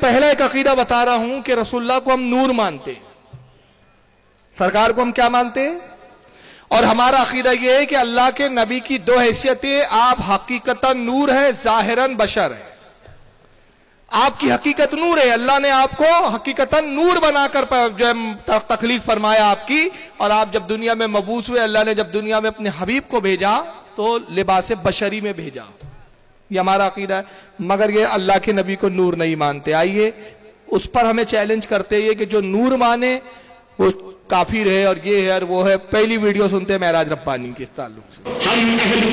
پہلا ایک عقیدہ بتا رہا ہوں کہ رسول اللہ کو ہم نور مانتے ہیں، سرکار کو ہم کیا مانتے ہیں؟ اور ہمارا عقیدہ یہ ہے کہ اللہ کے نبی کی دو حیثیتیں، آپ حقیقتاً نور ہے، ظاہراً بشر ہے۔ آپ کی حقیقت نور ہے، اللہ نے آپ کو حقیقتاً نور بنا کر جو تخلیق فرمایا آپ کی، اور آپ جب دنیا میں مبعوث ہوئے، اللہ نے جب دنیا میں اپنے حبیب کو بھیجا تو لباس بشری میں بھیجا، یہ ہمارا عقیدہ ہے۔ مگر یہ اللہ کے نبی کو نور نہیں مانتے۔ آئیے اس پر ہمیں چیلنج کرتے ہیں کہ جو نور مانے وہ کافر ہے اور یہ ہے اور وہ ہے۔ پہلی ویڈیو سنتے ہیں معراج ربانی کے اس تعلق سے۔ ہم اہل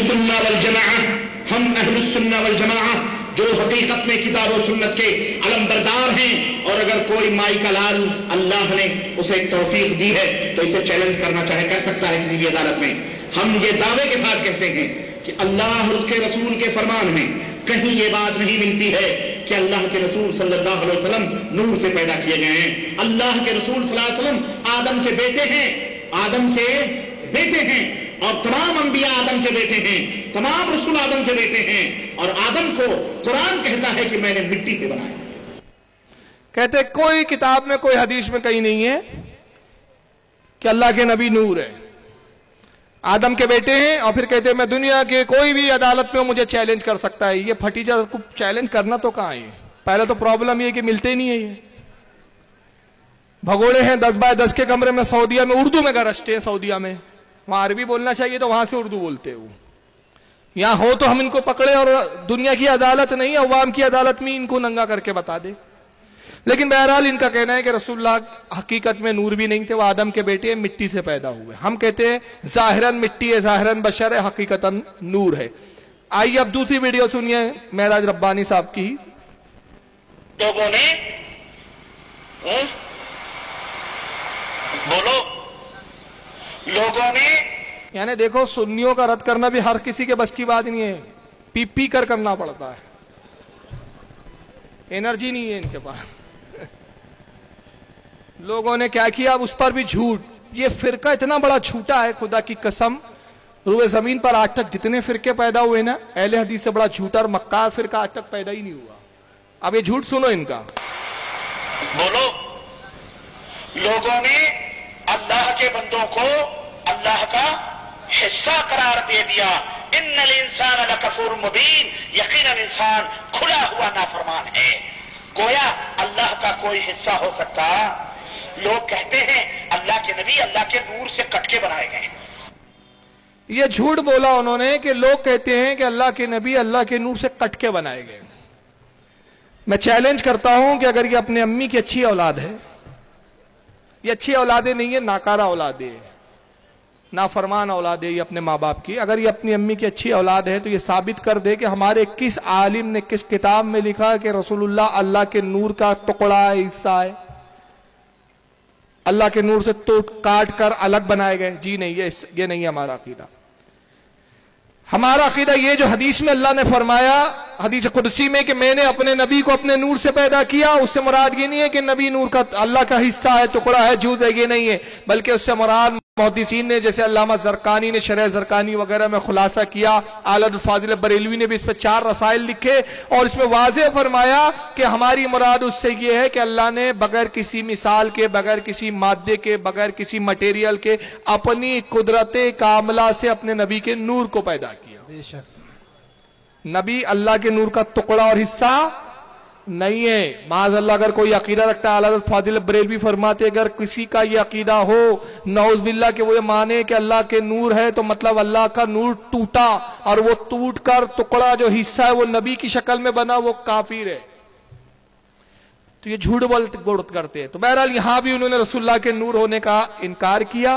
السنہ والجماعہ جو حقیقت میں کتاب و سنت کے علم بردار ہیں، اور اگر کوئی مائی کا لال اللہ نے اسے ایک توفیق دی ہے تو اسے چیلنج کرنا چاہے کر سکتا ہے کسی بھی عدالت میں۔ ہم یہ دعوے کے ساتھ کہتے ہیں کہ اللہ اور اس کے رسول کے فرمان میں کہیں یہ بات نہیں ملتی ہے کہ اللہ کے رسول صلی اللہ علیہ وسلم نور سے پیدا کیے گئے ہیں۔ اللہ کے رسول صلی اللہ علیہ وسلم آدم کے بیٹے ہیں، آدم کے بیٹے ہیں، اور تمام انبیاء آدم کے بیٹے ہیں، تمام رسول آدم کے بیٹے ہیں، اور آدم کو قرآن کہتا ہے کہ میں نے مٹی سے بنایا۔ کہتے کوئی کتاب میں کوئی حدیث میں کہیں نہیں ہے کہ اللہ کے نبی نور ہے، آدم کے بیٹے ہیں، اور پھر کہتے ہیں میں دنیا کے کوئی بھی عدالت میں مجھے چیلنج کر سکتا ہے۔ یہ پھٹیجر کو چیلنج کرنا تو کہاں ہے؟ پہلے تو پرابلم یہ کہ ملتے نہیں ہیں، یہ بھگوڑے ہیں 10x10 کے کمرے میں سعودیہ میں، اردو میں گرجتے ہیں سعودیہ میں، وہاں عربی بولنا چاہیے تو وہاں سے اردو بولتے ہیں، یہاں ہو تو ہم ان کو پکڑے اور دنیا کی عدالت نہیں عوام کی عدالت میں ان کو ننگا کر کے بتا دے۔ لیکن بہرحال ان کا کہنا ہے کہ رسول اللہ حقیقت میں نور بھی نہیں تھے، وہ آدم کے بیٹے ہیں، مٹی سے پیدا ہوئے۔ ہم کہتے ہیں ظاہراً مٹی ہے، ظاہراً بشر ہے، حقیقتاً نور ہے۔ آئیے اب دوسری ویڈیو سنیے معراج ربانی صاحب کی۔ لوگوں نے یعنی دیکھو سنیوں کا رد کرنا بھی ہر کسی کے بس کی بات نہیں ہے، پی پی کر کرنا پڑتا ہے، انرجی نہیں ہے ان کے پاس۔ لوگوں نے کیا کیا، اب اس پر بھی جھوٹ۔ یہ فرقہ اتنا بڑا جھوٹا ہے، خدا کی قسم روئے زمین پر آج تک جتنے فرقے پیدا ہوئے نا، اہل حدیث سے بڑا جھوٹا اور مکار فرقہ آج تک پیدا ہی نہیں ہوا۔ اب یہ جھوٹ سنو ان کا۔ لوگوں نے اللہ کے بندوں کو اللہ کا حصہ قرار دے دیا۔ ان الانسان لکفور مبین، یقیناً انسان کھلا ہوا نافرمان ہے۔ گویا اللہ کا کوئی حصہ ہو سکتا؟ لوگ کہتے ہیں اللہ کے نبی اللہ کے نور سے کٹ کے بنائے گئے۔ یہ جھوٹ بولا انہوں نے کہ لوگ کہتے ہیں کہ اللہ کے نبی اللہ کے نور سے کٹ کے بنائے گئے۔ میں چیلنج کرتا ہوں کہ اگر یہ اپنے امی کی اچھی اولاد ہے، یہ اچھی اولادیں نہیں ہے، ناکارہ اولادیں، نافرمان اولاد ہے یہ اپنے ماں باپ کی، اگر یہ اپنی امی کی اچھی اولاد ہے تو یہ ثابت کر دے کہ ہمارے کس عالم نے کس کتاب میں لکھا ہے کہ رسول اللہ کے نور کا ٹکڑا ہے، حصہ ہے، اللہ کے نور سے توڑ کاٹ کر الگ بنائے گئے؟ جی نہیں، یہ نہیں ہے ہمارا عقیدہ۔ ہمارا عقیدہ یہ جو حدیث میں اللہ نے فرمایا، حدیث قدسی میں، کہ میں نے اپنے نبی کو اپنے نور سے پیدا کیا، اس سے مراد یہ نہیں ہے کہ نبی نور کا اللہ کا حصہ ہے، ٹکڑا ہے، جز ہے، یہ نہیں ہے، بلکہ اس سے مراد محدثین نے جیسے علامہ زرقانی نے شرح زرقانی وغیرہ میں خلاصہ کیا، اعلی الفاضل بریلوی نے بھی اس پہ 4 رسائل لکھے اور اس میں واضح فرمایا کہ ہماری مراد اس سے یہ ہے کہ اللہ نے بغیر کسی مثال کے، بغیر کسی مادے کے، بغیر کسی مٹیریل کے اپنی قدرت کاملہ سے اپنے نبی کے نور کو پیدا کیا۔ بے شک نبی اللہ کے نور کا ٹکڑا اور حصہ نہیں ہے۔ معاذ اللہ اگر کوئی عقیدہ رکھتا ہے، اعلی الفاضل بریلوی فرماتے اگر کسی کا یہ عقیدہ ہو نعوذ باللہ کہ وہ یہ مانے کہ اللہ کے نور ہے تو مطلب اللہ کا نور ٹوٹا اور وہ ٹوٹ کر ٹکڑا جو حصہ ہے وہ نبی کی شکل میں بنا، وہ کافر ہے۔ تو یہ جھوٹ بولتے کرتے ہیں۔ تو بہرحال یہاں بھی انہوں نے رسول اللہ کے نور ہونے کا انکار کیا۔